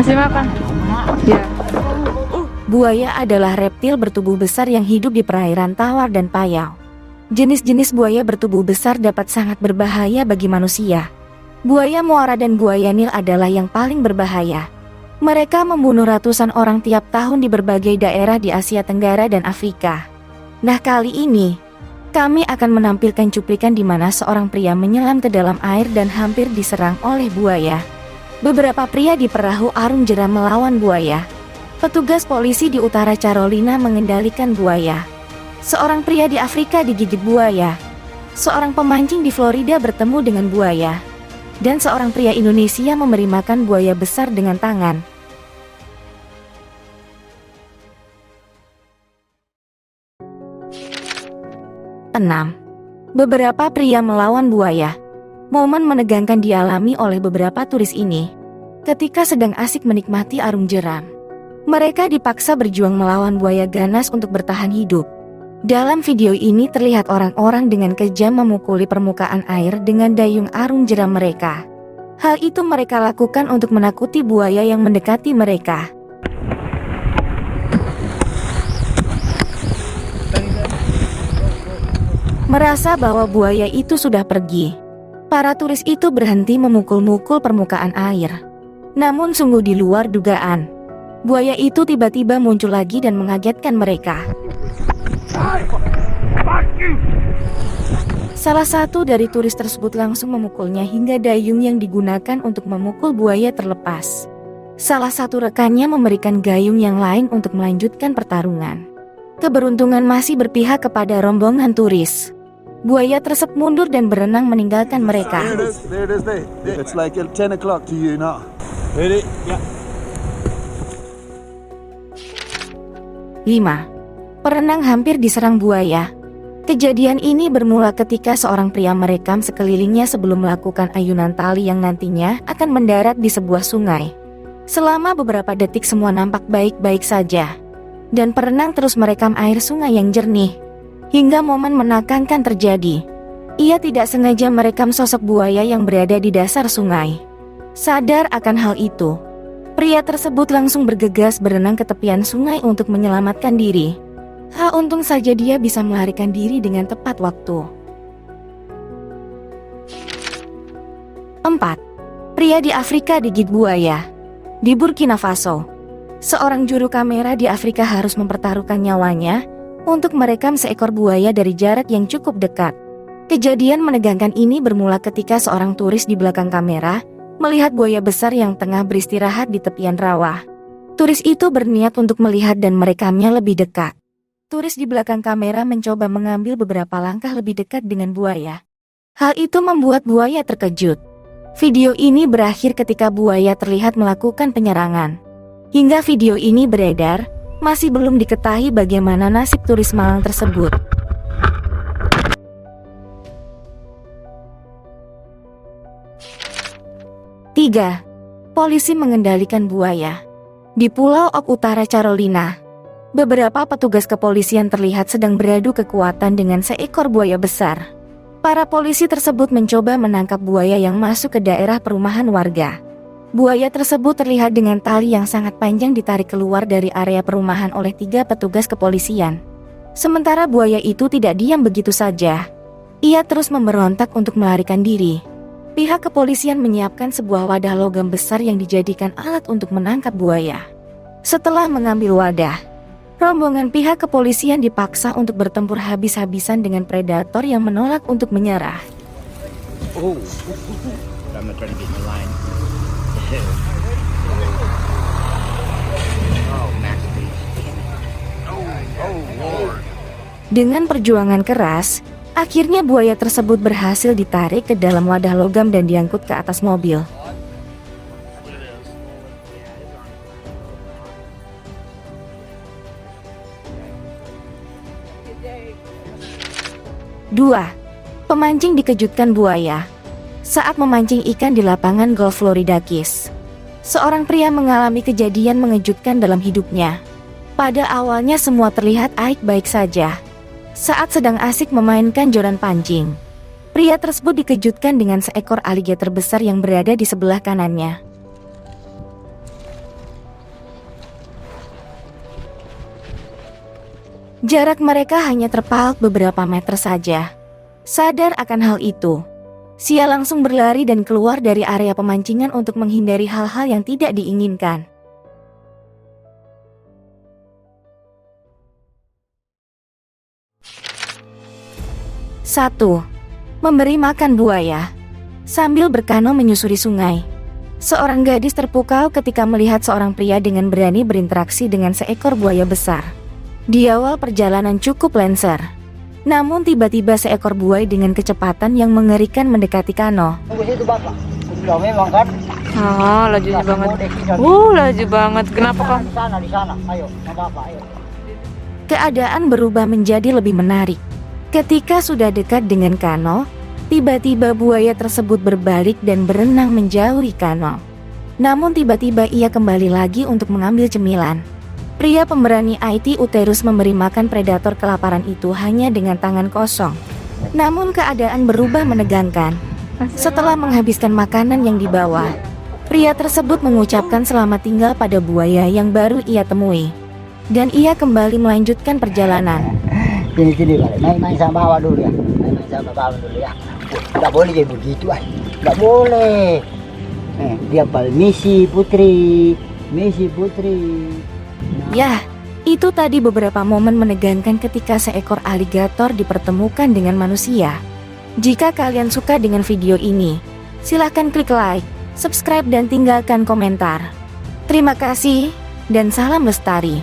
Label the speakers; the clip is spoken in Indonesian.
Speaker 1: Kasih makan. Ya.
Speaker 2: Buaya adalah reptil bertubuh besar yang hidup di perairan tawar dan payau. Jenis-jenis buaya bertubuh besar dapat sangat berbahaya bagi manusia. Buaya muara dan buaya Nil adalah yang paling berbahaya. Mereka membunuh ratusan orang tiap tahun di berbagai daerah di Asia Tenggara dan Afrika. Nah, kali ini kami akan menampilkan cuplikan di mana seorang pria menyelam ke dalam air dan hampir diserang oleh buaya. Beberapa pria di perahu arung jeram melawan buaya. Petugas polisi di utara Carolina mengendalikan buaya. Seorang pria di Afrika digigit buaya. Seorang pemancing di Florida bertemu dengan buaya. Dan seorang pria Indonesia memberi makan buaya besar dengan tangan. Enam. Beberapa pria melawan buaya. Momen menegangkan dialami oleh beberapa turis ini ketika sedang asik menikmati arung jeram. Mereka dipaksa berjuang melawan buaya ganas untuk bertahan hidup. Dalam video ini terlihat orang-orang dengan kejam memukuli permukaan air dengan dayung arung jeram mereka. Hal itu mereka lakukan untuk menakuti buaya yang mendekati mereka. Merasa bahwa buaya itu sudah pergi, para turis itu berhenti memukul-mukul permukaan air. Namun sungguh di luar dugaan, buaya itu tiba-tiba muncul lagi dan mengagetkan mereka. Salah satu dari turis tersebut langsung memukulnya hingga dayung yang digunakan untuk memukul buaya terlepas. Salah satu rekannya memberikan gayung yang lain untuk melanjutkan pertarungan. Keberuntungan masih berpihak kepada rombongan turis. Buaya tersebut mundur dan berenang meninggalkan mereka.
Speaker 3: It's like 10 o'clock to you now. Ready? Yeah.
Speaker 2: 5. Perenang hampir diserang buaya. Kejadian ini bermula ketika seorang pria merekam sekelilingnya sebelum melakukan ayunan tali yang nantinya akan mendarat di sebuah sungai. Selama beberapa detik semua nampak baik-baik saja. Dan perenang terus merekam air sungai yang jernih. Hingga momen menakutkan terjadi. Ia tidak sengaja merekam sosok buaya yang berada di dasar sungai. Sadar akan hal itu, pria tersebut langsung bergegas berenang ke tepian sungai untuk menyelamatkan diri. Untung saja dia bisa melarikan diri dengan tepat waktu. 4. Pria di Afrika digigit buaya. Di Burkina Faso, seorang juru kamera di Afrika harus mempertaruhkan nyawanya untuk merekam seekor buaya dari jarak yang cukup dekat. Kejadian menegangkan ini bermula ketika seorang turis di belakang kamera melihat buaya besar yang tengah beristirahat di tepian rawa. Turis itu berniat untuk melihat dan merekamnya lebih dekat. Turis di belakang kamera mencoba mengambil beberapa langkah lebih dekat dengan buaya. Hal itu membuat buaya terkejut. Video ini berakhir ketika buaya terlihat melakukan penyerangan. Hingga video ini beredar, masih belum diketahui bagaimana nasib turis malang tersebut. Tiga. Polisi mengendalikan buaya. Di Pulau Oak Utara Carolina, beberapa petugas kepolisian terlihat sedang beradu kekuatan dengan seekor buaya besar. Para polisi tersebut mencoba menangkap buaya yang masuk ke daerah perumahan warga. Buaya tersebut terlihat dengan tali yang sangat panjang ditarik keluar dari area perumahan oleh 3 petugas kepolisian. Sementara buaya itu tidak diam begitu saja. Ia terus memberontak untuk melarikan diri. Pihak kepolisian menyiapkan sebuah wadah logam besar yang dijadikan alat untuk menangkap buaya. Setelah mengambil wadah, rombongan pihak kepolisian dipaksa untuk bertempur habis-habisan dengan predator yang menolak untuk menyerah.
Speaker 4: Oh, I'm not trying to get in the line. Oh, masterpiece. Oh, Lord.
Speaker 2: Dengan perjuangan keras, akhirnya buaya tersebut berhasil ditarik ke dalam wadah logam dan diangkut ke atas mobil. Dua. Pemancing dikejutkan buaya. Saat memancing ikan di lapangan golf Florida Keys, seorang pria mengalami kejadian mengejutkan dalam hidupnya. Pada awalnya semua terlihat baik-baik saja. Saat sedang asik memainkan joran pancing, pria tersebut dikejutkan dengan seekor aligator besar yang berada di sebelah kanannya. Jarak mereka hanya terpaut beberapa meter saja. Sadar akan hal itu, Sia langsung berlari dan keluar dari area pemancingan untuk menghindari hal-hal yang tidak diinginkan. Satu, memberi makan buaya. Sambil berkano menyusuri sungai, seorang gadis terpukau ketika melihat seorang pria dengan berani berinteraksi dengan seekor buaya besar. Di awal perjalanan cukup lancar, namun tiba-tiba seekor buaya dengan kecepatan yang mengerikan mendekati kano.
Speaker 1: Tunggu situ Bapak. Sudah memang kan?
Speaker 5: Oh, lajunya banget. Laju banget. Kenapa kok?
Speaker 1: Di sana. Ayo, sama Bapak, ayo.
Speaker 2: Keadaan berubah menjadi lebih menarik. Ketika sudah dekat dengan kano, tiba-tiba buaya tersebut berbalik dan berenang menjauhi kano. Namun tiba-tiba ia kembali lagi untuk mengambil cemilan. Pria pemberani IT Uterus memberi makan predator kelaparan itu hanya dengan tangan kosong. Namun keadaan berubah menegangkan. Setelah menghabiskan makanan yang dibawa, pria tersebut mengucapkan selamat tinggal pada buaya yang baru ia temui. Dan ia kembali melanjutkan perjalanan.
Speaker 1: Sini balik. Main sama Bapak dulu ya. Main sama Bapak dulu ya. Nggak boleh jadi begitu nggak boleh. Dia misi putri.
Speaker 2: Yah, itu tadi beberapa momen menegangkan ketika seekor aligator dipertemukan dengan manusia. Jika kalian suka dengan video ini, silahkan klik like, subscribe dan tinggalkan komentar. Terima kasih, dan salam lestari.